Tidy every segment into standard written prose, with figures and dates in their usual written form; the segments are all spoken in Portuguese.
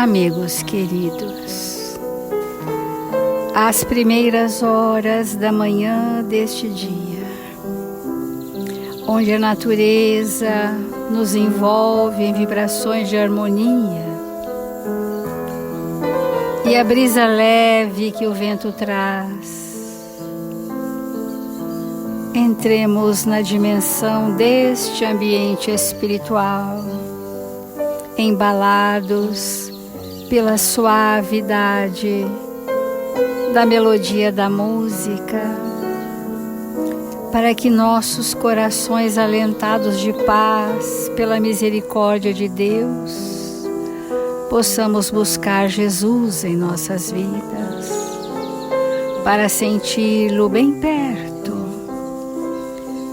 Amigos queridos, às primeiras horas da manhã deste dia, onde a natureza nos envolve em vibrações de harmonia e a brisa leve que o vento traz, entremos na dimensão deste ambiente espiritual, embalados pela suavidade da melodia da música, para que nossos corações alentados de paz pela misericórdia de Deus, possamos buscar Jesus em nossas vidas, para senti-lo bem perto,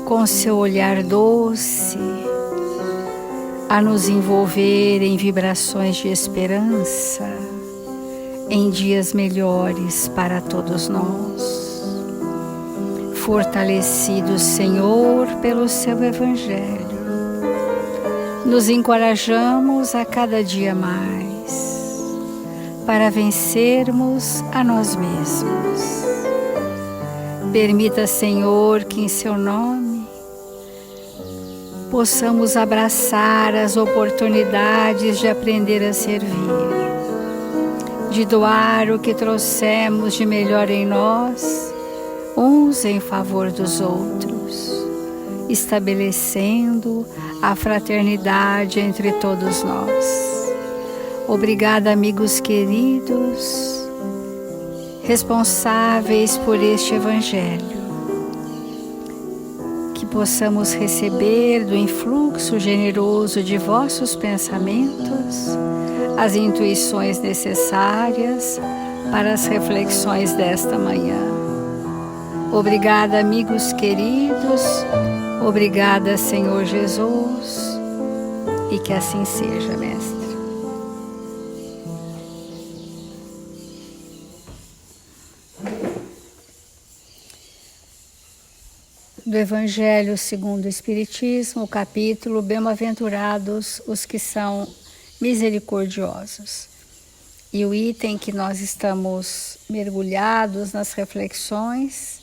com seu olhar doce, a nos envolver em vibrações de esperança, em dias melhores para todos nós. Fortalecidos, Senhor, pelo seu Evangelho, nos encorajamos a cada dia mais para vencermos a nós mesmos. Permita, Senhor, que em seu nome possamos abraçar as oportunidades de aprender a servir, de doar o que trouxemos de melhor em nós, uns em favor dos outros, estabelecendo a fraternidade entre todos nós. Obrigada, amigos queridos, responsáveis por este Evangelho, que possamos receber do influxo generoso de vossos pensamentos as intuições necessárias para as reflexões desta manhã. Obrigada, amigos queridos, obrigada, Senhor Jesus, e que assim seja, Mestre. Do Evangelho segundo o Espiritismo, o capítulo Bem-aventurados os que são misericordiosos. E o item que nós estamos mergulhados nas reflexões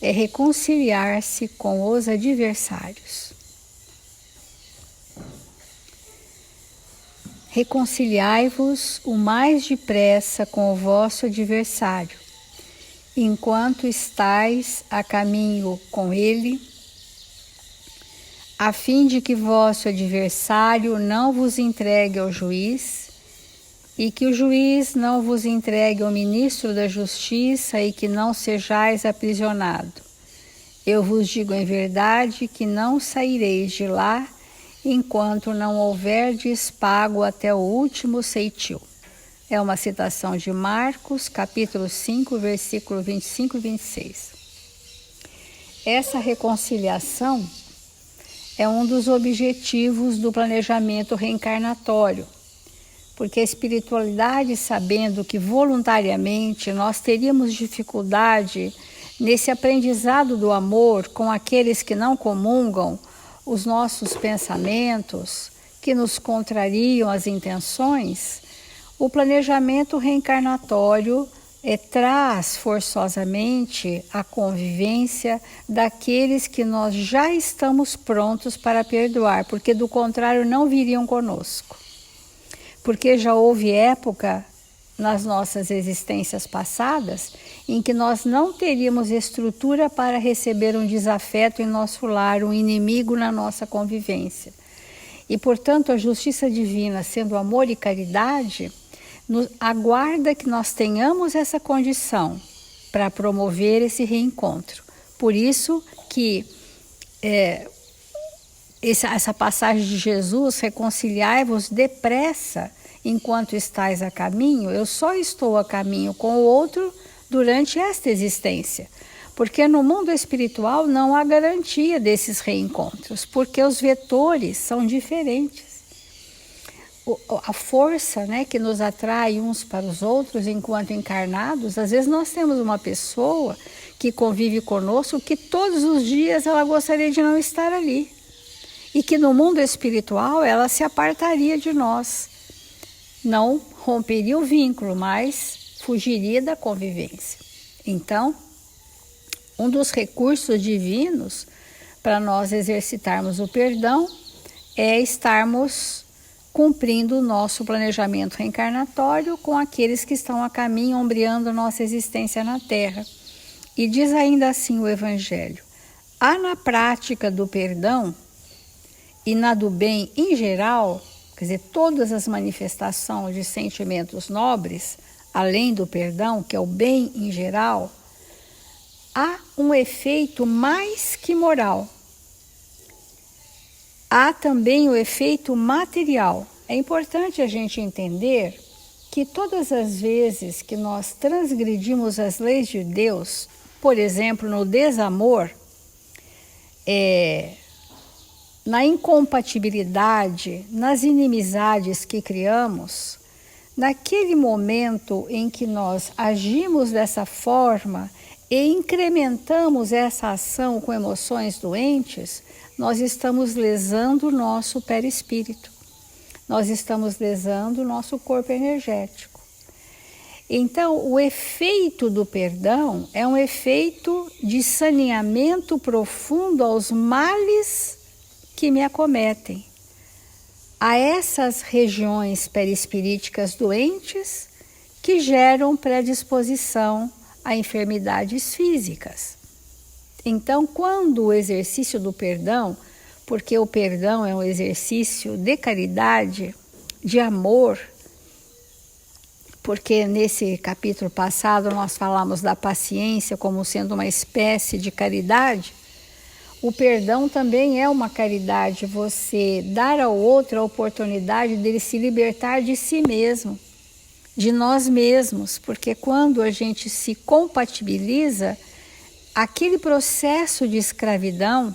é reconciliar-se com os adversários. Reconciliai-vos o mais depressa com o vosso adversário, enquanto estais a caminho com ele, a fim de que vosso adversário não vos entregue ao juiz, e que o juiz não vos entregue ao ministro da justiça, e que não sejais aprisionado. Eu vos digo em verdade que não saireis de lá, enquanto não houverdes pago até o último ceitil. É uma citação de Marcos, capítulo 5, versículo 25 e 26. Essa reconciliação é um dos objetivos do planejamento reencarnatório, porque a espiritualidade, sabendo que voluntariamente nós teríamos dificuldade nesse aprendizado do amor com aqueles que não comungam os nossos pensamentos, que nos contrariam as intenções, o planejamento reencarnatório traz forçosamente a convivência daqueles que nós já estamos prontos para perdoar, porque do contrário não viriam conosco. Porque já houve época nas nossas existências passadas em que nós não teríamos estrutura para receber um desafeto em nosso lar, um inimigo na nossa convivência. E, portanto, a justiça divina, sendo amor e caridade, aguarda que nós tenhamos essa condição para promover esse reencontro. Por isso que essa passagem de Jesus, reconciliai-vos depressa enquanto estais a caminho, eu só estou a caminho com o outro durante esta existência. Porque no mundo espiritual não há garantia desses reencontros, porque os vetores são diferentes. A força, né, que nos atrai uns para os outros enquanto encarnados, às vezes nós temos uma pessoa que convive conosco que todos os dias ela gostaria de não estar ali. E que no mundo espiritual ela se apartaria de nós. Não romperia o vínculo, mas fugiria da convivência. Então, um dos recursos divinos para nós exercitarmos o perdão é estarmos cumprindo o nosso planejamento reencarnatório com aqueles que estão a caminho, ombreando nossa existência na Terra. E diz ainda assim o Evangelho: há na prática do perdão e na do bem em geral, quer dizer, todas as manifestações de sentimentos nobres, além do perdão, que é o bem em geral, há um efeito mais que moral. Há também o efeito material. É importante a gente entender que todas as vezes que nós transgredimos as leis de Deus, por exemplo, no desamor, na incompatibilidade, nas inimizades que criamos, naquele momento em que nós agimos dessa forma e incrementamos essa ação com emoções doentes, nós estamos lesando o nosso perispírito, nós estamos lesando o nosso corpo energético. Então, o efeito do perdão é um efeito de saneamento profundo aos males que me acometem, a essas regiões perispiríticas doentes que geram predisposição a enfermidades físicas. Então, quando o exercício do perdão, porque o perdão é um exercício de caridade, de amor, porque nesse capítulo passado nós falamos da paciência como sendo uma espécie de caridade, o perdão também é uma caridade, você dar ao outro a oportunidade dele se libertar de si mesmo, de nós mesmos, porque quando a gente se compatibiliza, aquele processo de escravidão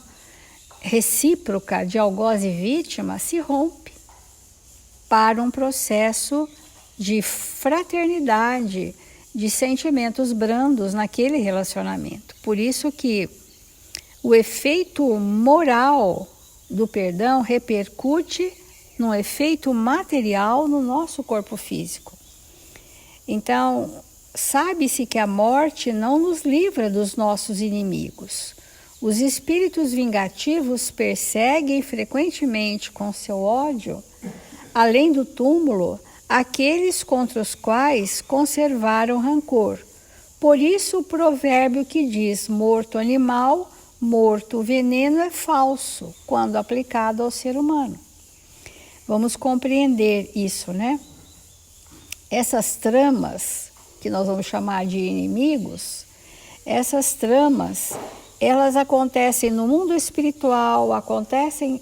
recíproca de algoz e vítima se rompe para um processo de fraternidade, de sentimentos brandos naquele relacionamento. Por isso que o efeito moral do perdão repercute no efeito material no nosso corpo físico. Então, sabe-se que a morte não nos livra dos nossos inimigos. Os espíritos vingativos perseguem frequentemente com seu ódio, além do túmulo, aqueles contra os quais conservaram rancor. Por isso o provérbio que diz: morto animal, morto veneno, é falso quando aplicado ao ser humano. Vamos compreender isso, né? Essas tramas, que nós vamos chamar de inimigos, essas tramas, elas acontecem no mundo espiritual, acontecem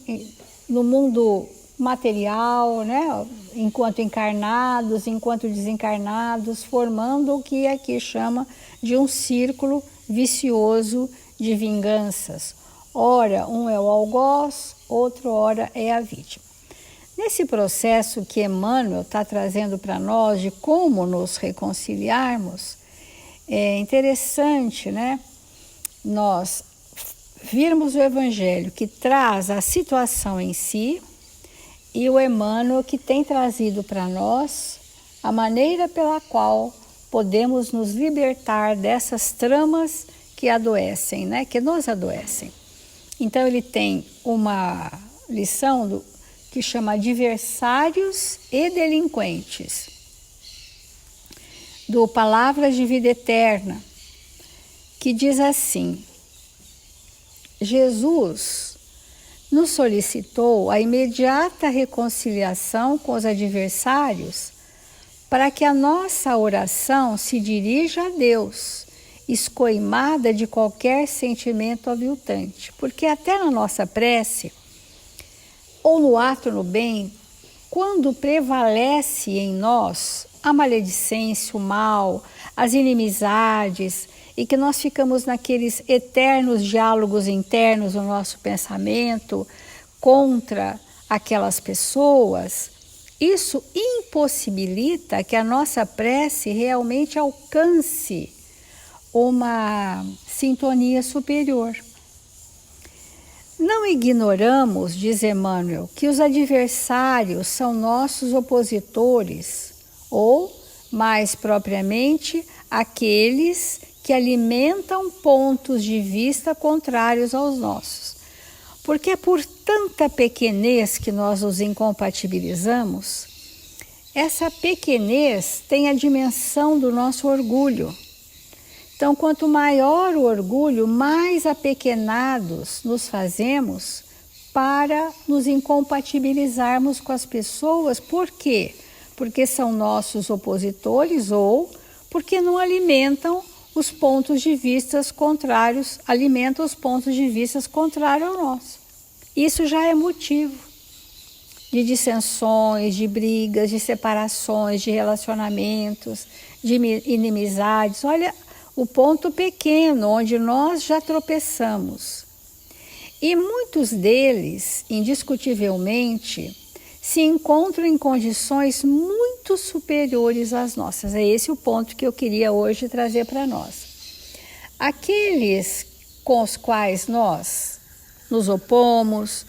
no mundo material, né? Enquanto encarnados, enquanto desencarnados, formando o que aqui chama de um círculo vicioso de vinganças. Ora, um é o algoz, outro ora é a vítima. Nesse processo que Emmanuel está trazendo para nós de como nos reconciliarmos, é interessante, né? Nós virmos o Evangelho que traz a situação em si e o Emmanuel que tem trazido para nós a maneira pela qual podemos nos libertar dessas tramas que adoecem, né? Que nos adoecem. Então ele tem uma lição que chama Adversários e Delinquentes, do Palavras de Vida Eterna, que diz assim: Jesus nos solicitou a imediata reconciliação com os adversários para que a nossa oração se dirija a Deus, escoimada de qualquer sentimento aviltante. Porque até na nossa prece, ou no ato no bem, quando prevalece em nós a maledicência, o mal, as inimizades, e que nós ficamos naqueles eternos diálogos internos no nosso pensamento contra aquelas pessoas, isso impossibilita que a nossa prece realmente alcance uma sintonia superior. Não ignoramos, diz Emmanuel, que os adversários são nossos opositores ou, mais propriamente, aqueles que alimentam pontos de vista contrários aos nossos. Porque é por tanta pequenez que nós nos incompatibilizamos. Essa pequenez tem a dimensão do nosso orgulho. Então, quanto maior o orgulho, mais apequenados nos fazemos para nos incompatibilizarmos com as pessoas. Por quê? Porque são nossos opositores ou porque não alimentam os pontos de vista contrários, alimentam os pontos de vista contrários ao nosso. Isso já é motivo de dissensões, de brigas, de separações, de relacionamentos, de inimizades. Olha o ponto pequeno onde nós já tropeçamos. E muitos deles, indiscutivelmente, se encontram em condições muito superiores às nossas. É esse o ponto que eu queria hoje trazer para nós. Aqueles com os quais nós nos opomos,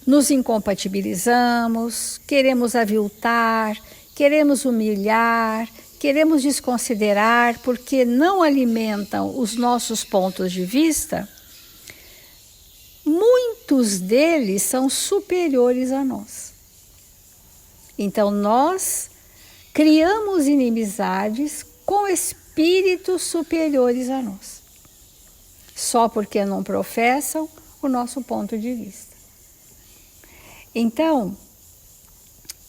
nos incompatibilizamos, queremos aviltar, queremos humilhar, queremos desconsiderar porque não alimentam os nossos pontos de vista, muitos deles são superiores a nós. Então nós criamos inimizades com espíritos superiores a nós, só porque não professam o nosso ponto de vista. Então,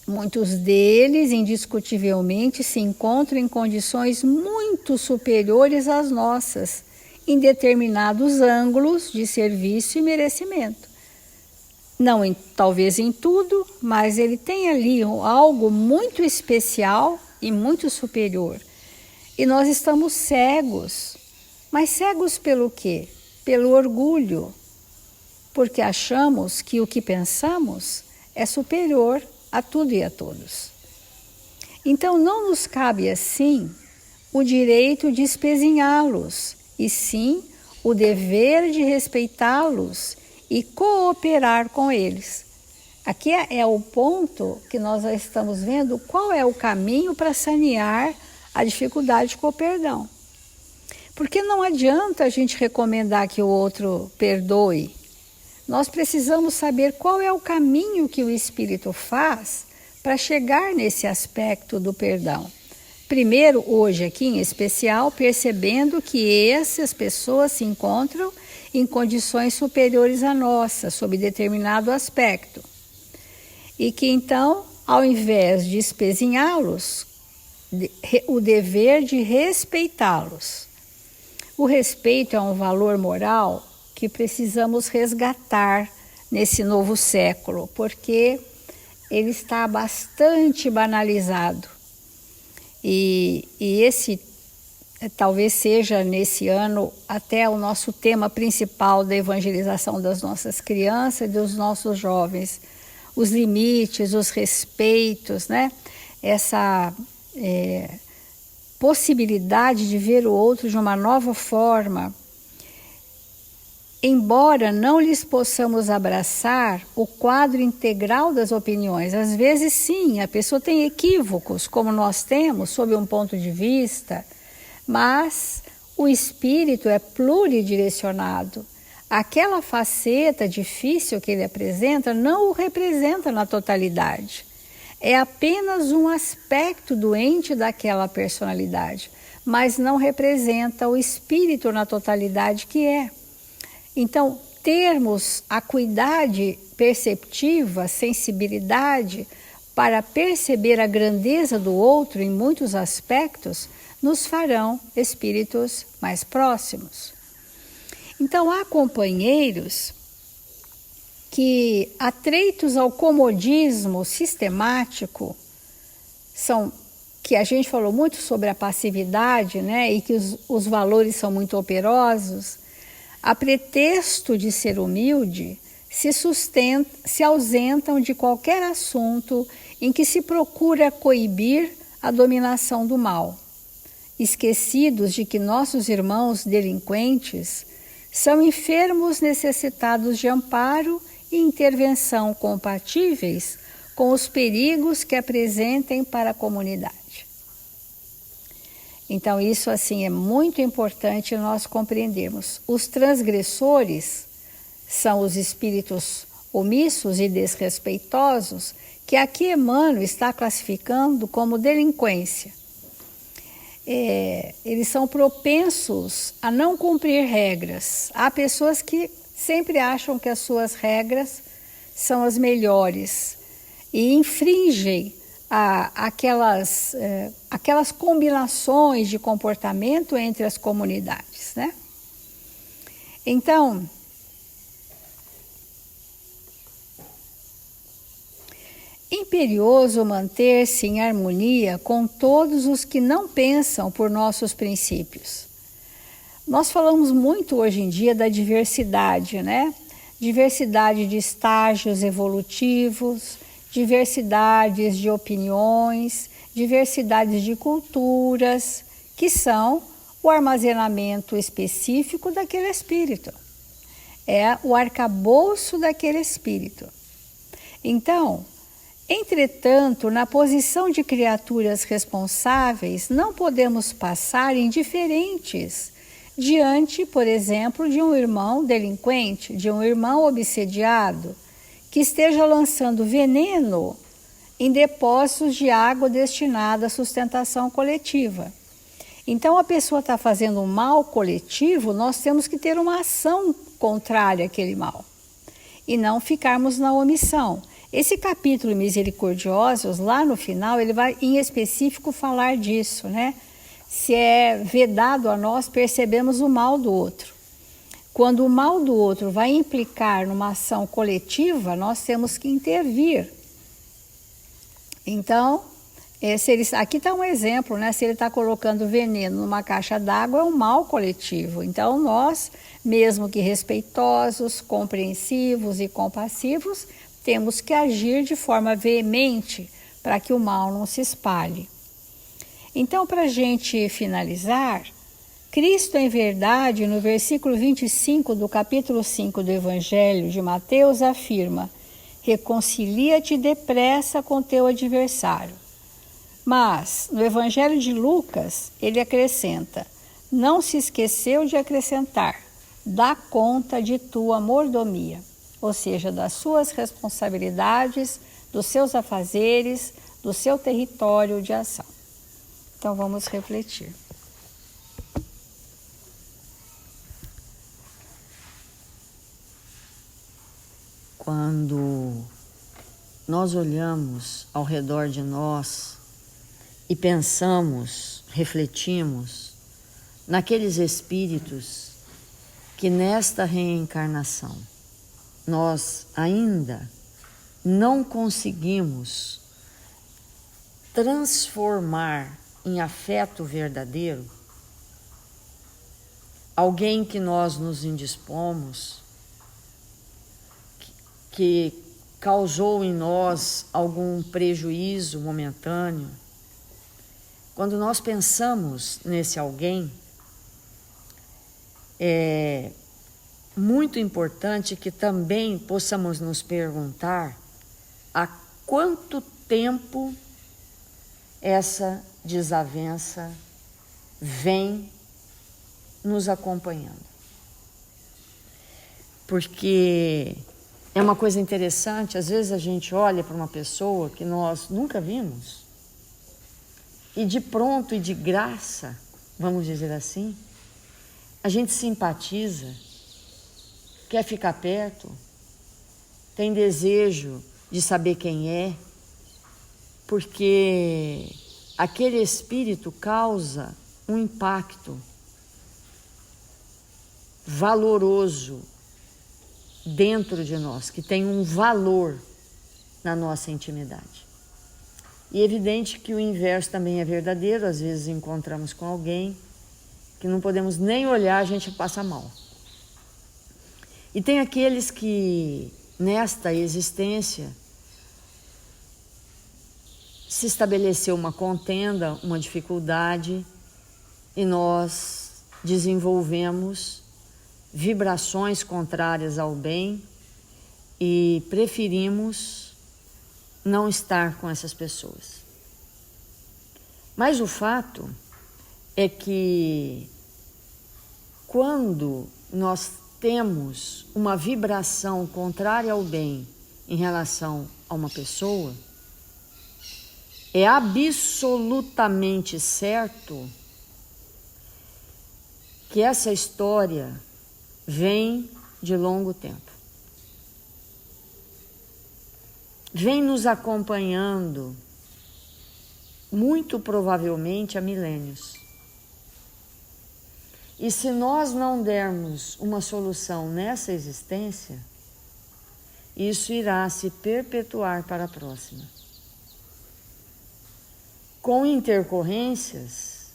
muitos deles, indiscutivelmente, se encontram em condições muito superiores às nossas, em determinados ângulos de serviço e merecimento. Não talvez em tudo, mas ele tem ali algo muito especial e muito superior. E nós estamos cegos. Mas cegos pelo quê? Pelo orgulho. Porque achamos que o que pensamos é superior a tudo e a todos. Então não nos cabe assim o direito de espezinhá-los, e sim o dever de respeitá-los e cooperar com eles. Aqui é o ponto que nós já estamos vendo qual é o caminho para sanear a dificuldade com o perdão. Porque não adianta a gente recomendar que o outro perdoe. Nós precisamos saber qual é o caminho que o Espírito faz para chegar nesse aspecto do perdão. Primeiro, hoje aqui em especial, percebendo que essas pessoas se encontram em condições superiores à nossa, sob determinado aspecto. E que então, ao invés de espezinhá-los, o dever de respeitá-los. O respeito é um valor moral que precisamos resgatar nesse novo século, porque ele está bastante banalizado. E esse talvez seja nesse ano até o nosso tema principal da evangelização das nossas crianças e dos nossos jovens. Os limites, os respeitos, né? Essa possibilidade de ver o outro de uma nova forma. Embora não lhes possamos abraçar o quadro integral das opiniões, às vezes sim, a pessoa tem equívocos, como nós temos, sob um ponto de vista, mas o espírito é pluridirecionado. Aquela faceta difícil que ele apresenta não o representa na totalidade. É apenas um aspecto doente daquela personalidade, mas não representa o espírito na totalidade que é. Então, termos acuidade perceptiva, sensibilidade, para perceber a grandeza do outro em muitos aspectos, nos farão espíritos mais próximos. Então, há companheiros que, atreitos ao comodismo sistemático, que a gente falou muito sobre a passividade, né, e que os valores são muito operosos, a pretexto de ser humilde, se ausentam de qualquer assunto em que se procura coibir a dominação do mal, esquecidos de que nossos irmãos delinquentes são enfermos necessitados de amparo e intervenção compatíveis com os perigos que apresentem para a comunidade. Então isso assim é muito importante nós compreendermos. Os transgressores são os espíritos omissos e desrespeitosos, que aqui Emmanuel está classificando como delinquência. Eles são propensos a não cumprir regras. Há pessoas que sempre acham que as suas regras são as melhores e infringem aquelas combinações de comportamento entre as comunidades, né? Então, imperioso manter-se em harmonia com todos os que não pensam por nossos princípios. Nós falamos muito hoje em dia da diversidade, né? Diversidade de estágios evolutivos, diversidades de opiniões, diversidades de culturas, que são o armazenamento específico daquele espírito. É o arcabouço daquele espírito. Então, entretanto, na posição de criaturas responsáveis, não podemos passar indiferentes diante, por exemplo, de um irmão delinquente, de um irmão obsediado, que esteja lançando veneno em depósitos de água destinada à sustentação coletiva. Então, a pessoa está fazendo um mal coletivo, nós temos que ter uma ação contrária àquele mal e não ficarmos na omissão. Esse capítulo Misericordiosos, lá no final, ele vai em específico falar disso, né? Se é vedado a nós percebemos o mal do outro. Quando o mal do outro vai implicar numa ação coletiva, nós temos que intervir. Então, aqui está um exemplo, né? Se ele está colocando veneno numa caixa d'água, é um mal coletivo. Então, nós, mesmo que respeitosos, compreensivos e compassivos, temos que agir de forma veemente para que o mal não se espalhe. Então, para a gente finalizar, Cristo, em verdade, no versículo 25 do capítulo 5 do Evangelho de Mateus, afirma: reconcilia-te depressa com teu adversário. Mas, no Evangelho de Lucas, ele acrescenta: não se esqueceu de acrescentar, dá conta de tua mordomia, ou seja, das suas responsabilidades, dos seus afazeres, do seu território de ação. Então, vamos refletir. Quando nós olhamos ao redor de nós e pensamos, refletimos naqueles espíritos que nesta reencarnação nós ainda não conseguimos transformar em afeto verdadeiro, alguém que nós nos indispomos, que causou em nós algum prejuízo momentâneo. Quando nós pensamos nesse alguém, é muito importante que também possamos nos perguntar há quanto tempo essa desavença vem nos acompanhando. Porque é uma coisa interessante, às vezes a gente olha para uma pessoa que nós nunca vimos e de pronto e de graça, vamos dizer assim, a gente simpatiza, quer ficar perto, tem desejo de saber quem é, porque aquele espírito causa um impacto valoroso dentro de nós, que tem um valor na nossa intimidade. E é evidente que o inverso também é verdadeiro, às vezes encontramos com alguém que não podemos nem olhar, a gente passa mal. E tem aqueles que, nesta existência, se estabeleceu uma contenda, uma dificuldade, e nós desenvolvemos vibrações contrárias ao bem e preferimos não estar com essas pessoas. Mas o fato é que quando nós temos uma vibração contrária ao bem em relação a uma pessoa, é absolutamente certo que essa história vem de longo tempo. Vem nos acompanhando, muito provavelmente há milênios. E se nós não dermos uma solução nessa existência, isso irá se perpetuar para a próxima, com intercorrências,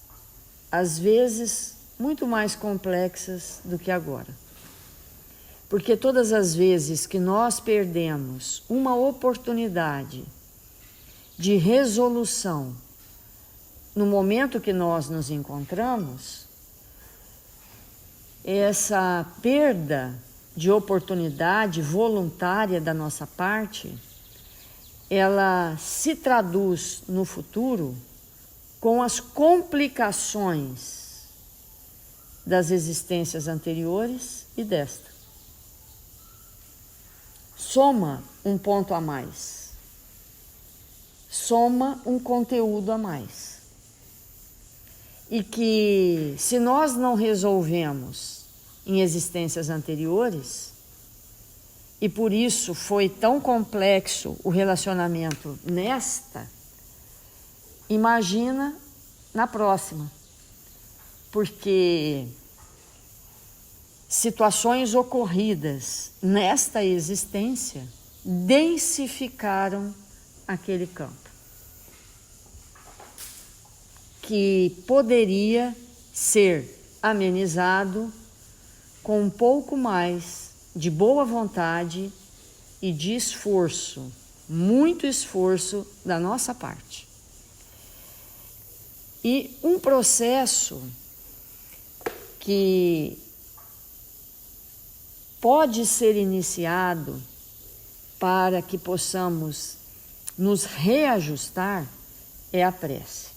às vezes, muito mais complexas do que agora. Porque todas as vezes que nós perdemos uma oportunidade de resolução no momento que nós nos encontramos, essa perda de oportunidade voluntária da nossa parte, ela se traduz no futuro com as complicações das existências anteriores e desta. Soma um ponto a mais, soma um conteúdo a mais. E que, se nós não resolvemos em existências anteriores, e por isso foi tão complexo o relacionamento nesta, imagina na próxima. Porque situações ocorridas nesta existência densificaram aquele campo, que poderia ser amenizado com um pouco mais de boa vontade e de esforço, muito esforço da nossa parte. E um processo que pode ser iniciado para que possamos nos reajustar é a prece.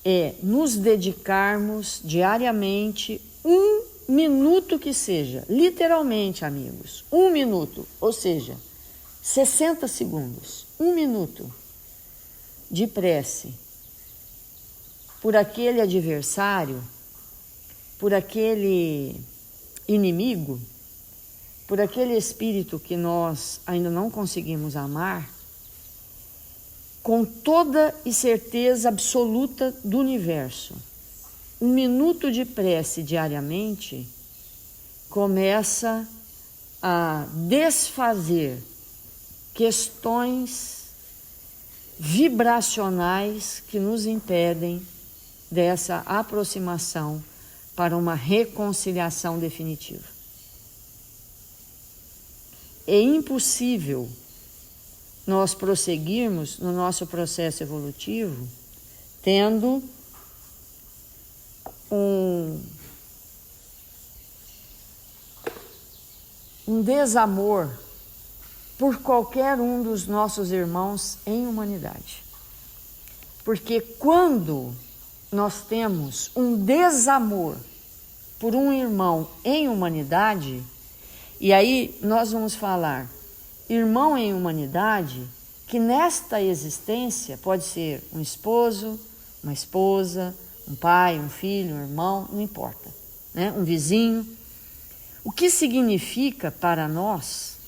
É nos dedicarmos diariamente 1 minuto que seja, literalmente, amigos, 1 minuto, ou seja, 60 segundos, 1 minuto de prece por aquele adversário, por aquele inimigo, por aquele espírito que nós ainda não conseguimos amar, com toda e certeza absoluta do universo. 1 minuto de prece diariamente começa a desfazer questões vibracionais que nos impedem dessa aproximação para uma reconciliação definitiva. É impossível nós prosseguirmos no nosso processo evolutivo tendo um desamor por qualquer um dos nossos irmãos em humanidade. Porque quando nós temos um desamor por um irmão em humanidade, e aí nós vamos falar irmão em humanidade, que nesta existência pode ser um esposo, uma esposa, um pai, um filho, um irmão, não importa, né? Um vizinho. O que significa para nós,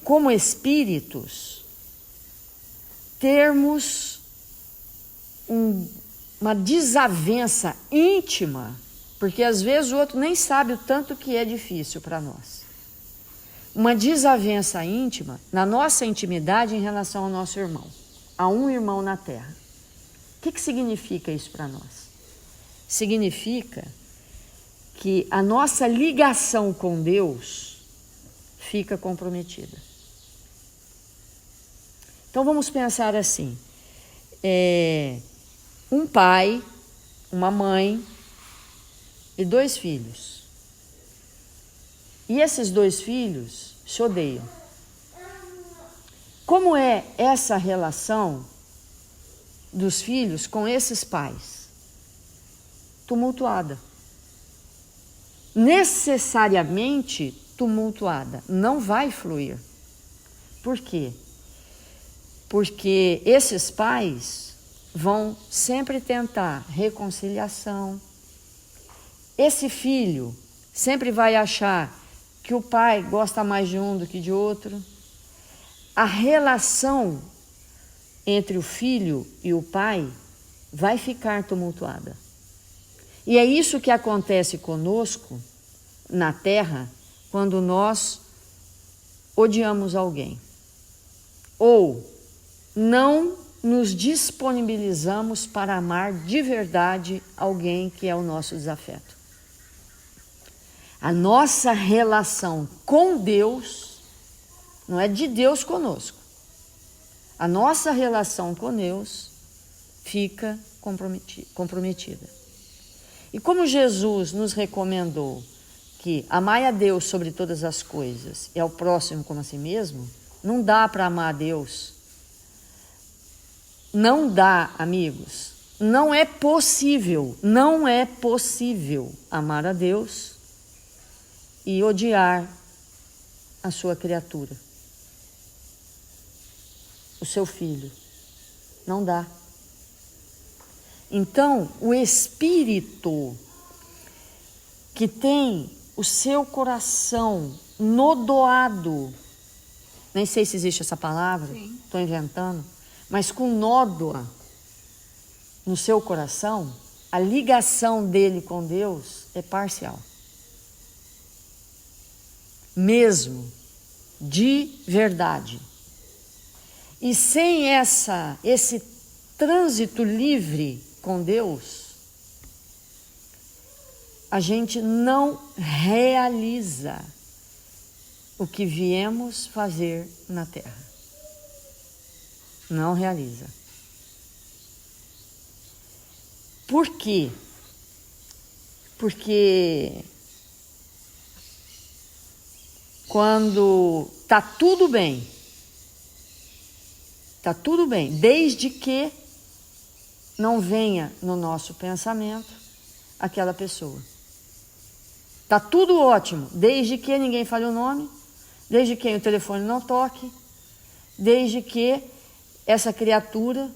como espíritos, termos uma desavença íntima, porque às vezes o outro nem sabe o tanto que é difícil para nós. Uma desavença íntima na nossa intimidade em relação ao nosso irmão, a um irmão na Terra. O que significa isso para nós? Significa que a nossa ligação com Deus fica comprometida. Então vamos pensar assim, um pai, uma mãe e 2 filhos. E esses 2 filhos se odeiam. Como é essa relação dos filhos com esses pais? Tumultuada. Necessariamente tumultuada. Não vai fluir. Por quê? Porque esses pais vão sempre tentar reconciliação. Esse filho sempre vai achar que o pai gosta mais de um do que de outro. A relação entre o filho e o pai vai ficar tumultuada. E é isso que acontece conosco na Terra quando nós odiamos alguém. Ou não nos disponibilizamos para amar de verdade alguém que é o nosso desafeto. A nossa relação com Deus não é de Deus conosco. A nossa relação com Deus fica comprometida. E como Jesus nos recomendou que amai a Deus sobre todas as coisas e ao próximo como a si mesmo, não dá para amar a Deus. Não dá, amigos. Não é possível amar a Deus e odiar a sua criatura, o seu filho. Não dá. Então, o espírito que tem o seu coração nodoado, nem sei se existe essa palavra, estou inventando, mas com nódoa no seu coração, a ligação dele com Deus é parcial. Mesmo, de verdade. E sem esse trânsito livre com Deus, a gente não realiza o que viemos fazer na Terra. Não realiza. Por quê? Porque quando está tudo bem, desde que não venha no nosso pensamento aquela pessoa. Está tudo ótimo, desde que ninguém fale o nome, desde que o telefone não toque, desde que essa criatura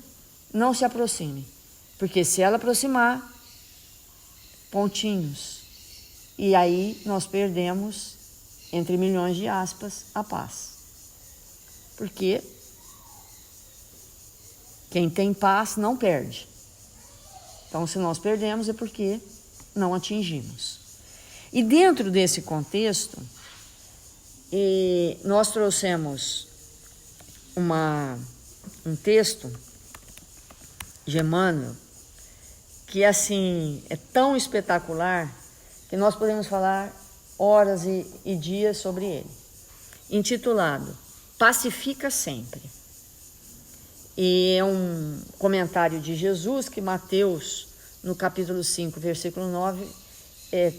não se aproxime. Porque se ela aproximar, pontinhos. E aí nós perdemos, entre milhões de aspas, a paz. Porque quem tem paz não perde. Então, se nós perdemos é porque não atingimos. E dentro desse contexto, nós trouxemos um texto de Emmanuel que assim é tão espetacular que nós podemos falar horas e dias sobre ele, intitulado Pacifica Sempre. E é um comentário de Jesus que Mateus, no capítulo 5, versículo 9,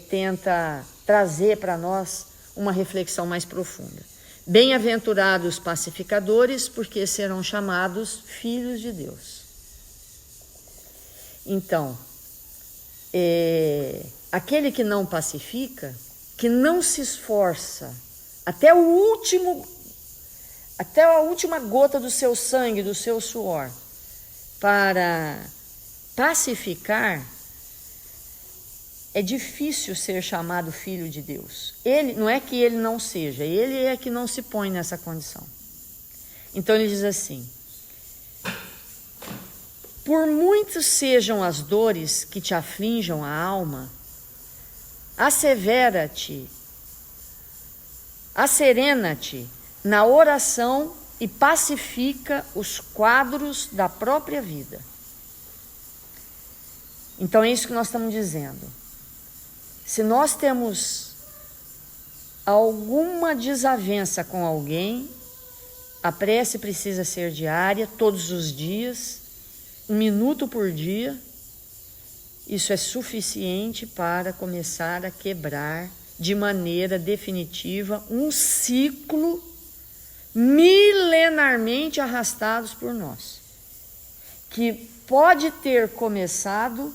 tenta trazer para nós uma reflexão mais profunda. Bem-aventurados os pacificadores, porque serão chamados filhos de Deus. Então, aquele que não pacifica, que não se esforça até a última gota do seu sangue, do seu suor, para pacificar, é difícil ser chamado filho de Deus. Ele, não é que ele não seja, ele é que não se põe nessa condição. Então ele diz assim: por muitos sejam as dores que te aflinjam a alma, asserena-te na oração e pacifica os quadros da própria vida. Então é isso que nós estamos dizendo. Se nós temos alguma desavença com alguém, a prece precisa ser diária, todos os dias, 1 minuto por dia. Isso é suficiente para começar a quebrar de maneira definitiva um ciclo milenarmente arrastados por nós, que pode ter começado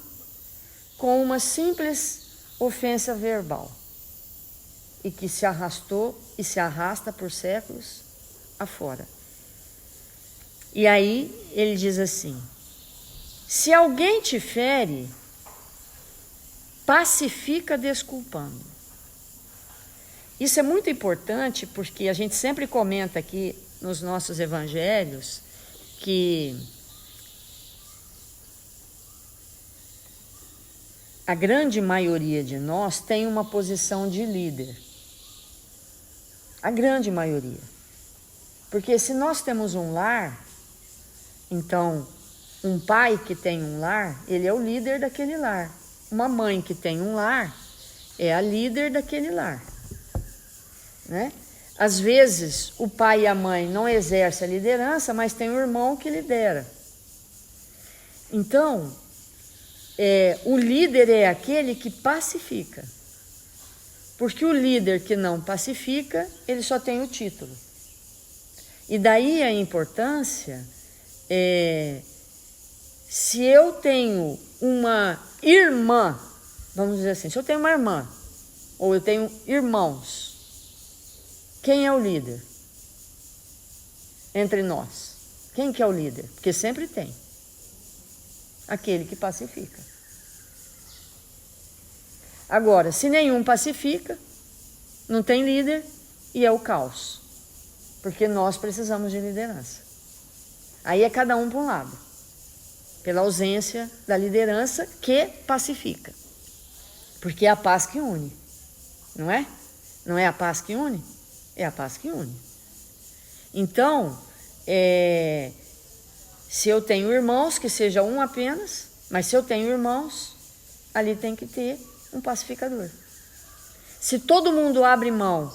com uma simples ofensa verbal e que se arrastou e se arrasta por séculos afora. E aí ele diz assim: se alguém te fere, pacifica desculpando. Isso é muito importante porque a gente sempre comenta aqui nos nossos evangelhos que a grande maioria de nós tem uma posição de líder. A grande maioria. Porque se nós temos um lar, então um pai que tem um lar, ele é o líder daquele lar. Uma mãe que tem um lar é a líder daquele lar, né? Às vezes o pai e a mãe não exercem a liderança, mas tem um irmão que lidera. Então, o líder é aquele que pacifica. Porque o líder que não pacifica, ele só tem o título. E daí a importância, se eu tenho uma irmã, vamos dizer assim, se eu tenho uma irmã, ou eu tenho irmãos, quem é o líder entre nós? Quem que é o líder? Porque sempre tem aquele que pacifica. Agora, se nenhum pacifica, não tem líder e é o caos. Porque nós precisamos de liderança. Aí é cada um para um lado. Pela ausência da liderança que pacifica. Porque é a paz que une. Não é? Não é a paz que une? É a paz que une. Então, se eu tenho irmãos, que seja um apenas, mas se eu tenho irmãos, ali tem que ter um pacificador. Se todo mundo abre mão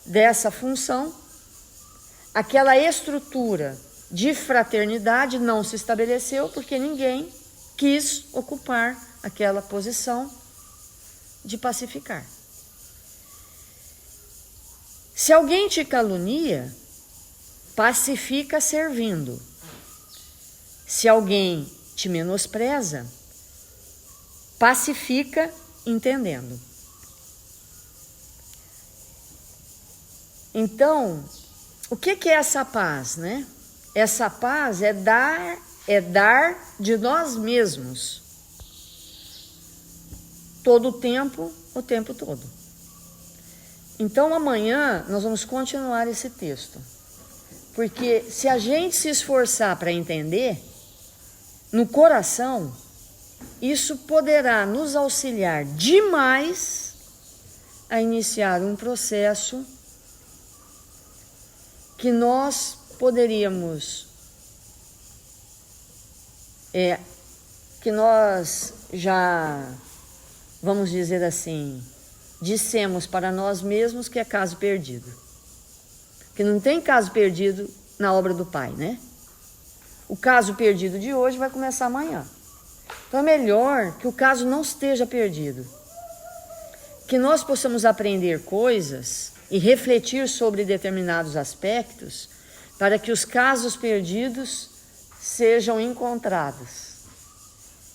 dessa função, aquela estrutura de fraternidade não se estabeleceu porque ninguém quis ocupar aquela posição de pacificar. Se alguém te calunia, pacifica servindo. Se alguém te menospreza, pacifica entendendo. Então, o que é essa paz, né? Essa paz é dar de nós mesmos todo o tempo todo. Então amanhã nós vamos continuar esse texto, porque se a gente se esforçar para entender, no coração, isso poderá nos auxiliar demais a iniciar um processo que nós poderíamos, que nós já, vamos dizer assim, dissemos para nós mesmos que é caso perdido. Que não tem caso perdido na obra do Pai, né? O caso perdido de hoje vai começar amanhã. Então é melhor que o caso não esteja perdido. Que nós possamos aprender coisas e refletir sobre determinados aspectos para que os casos perdidos sejam encontrados.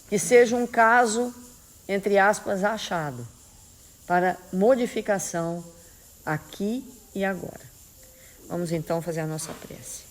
Que seja um caso, entre aspas, achado, para modificação aqui e agora. Vamos então fazer a nossa prece.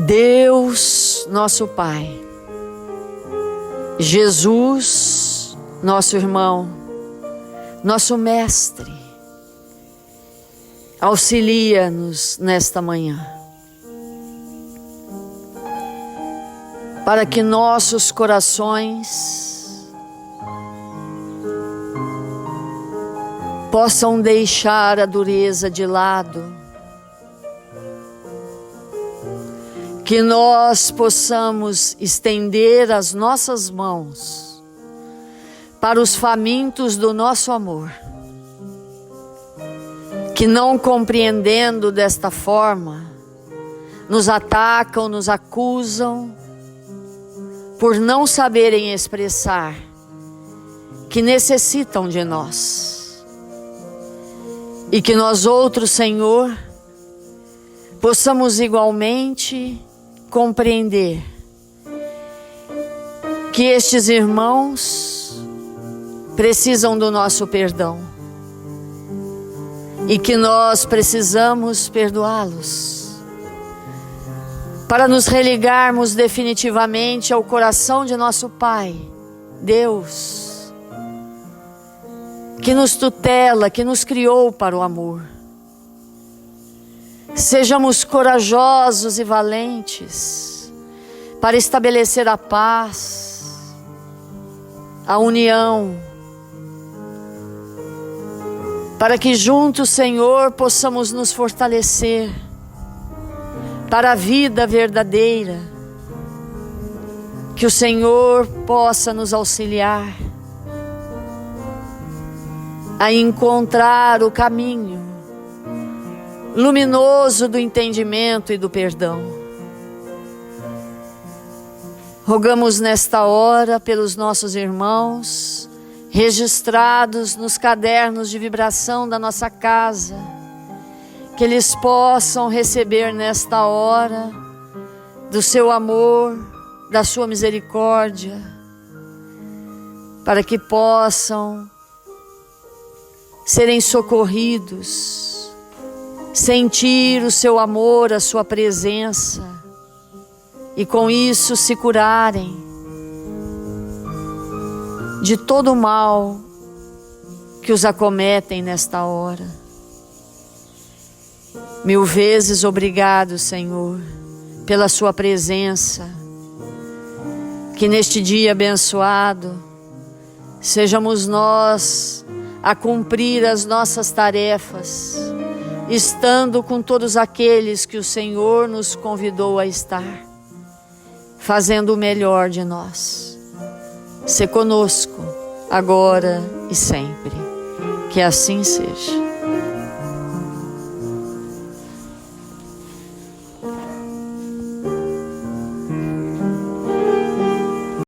Deus, nosso Pai, Jesus, nosso irmão, nosso mestre, auxilia-nos nesta manhã, para que nossos corações possam deixar a dureza de lado, que nós possamos estender as nossas mãos para os famintos do nosso amor, que não compreendendo desta forma, nos atacam, nos acusam, por não saberem expressar que necessitam de nós. E que nós outros, Senhor, possamos igualmente compreender que estes irmãos precisam do nosso perdão e que nós precisamos perdoá-los para nos religarmos definitivamente ao coração de nosso Pai, Deus, que nos tutela, que nos criou para o amor. Sejamos corajosos e valentes para estabelecer a paz, a união, para que juntos, Senhor, possamos nos fortalecer para a vida verdadeira, que o Senhor possa nos auxiliar a encontrar o caminho luminoso do entendimento e do perdão. Rogamos nesta hora pelos nossos irmãos, registrados nos cadernos de vibração da nossa casa, que eles possam receber nesta hora do seu amor, da sua misericórdia, para que possam serem socorridos, sentir o seu amor, a sua presença, e com isso se curarem de todo o mal que os acometem nesta hora. 1000 vezes obrigado, Senhor, pela sua presença. Que neste dia abençoado sejamos nós a cumprir as nossas tarefas, estando com todos aqueles que o Senhor nos convidou a estar, fazendo o melhor de nós. Se conosco, agora e sempre. Que assim seja.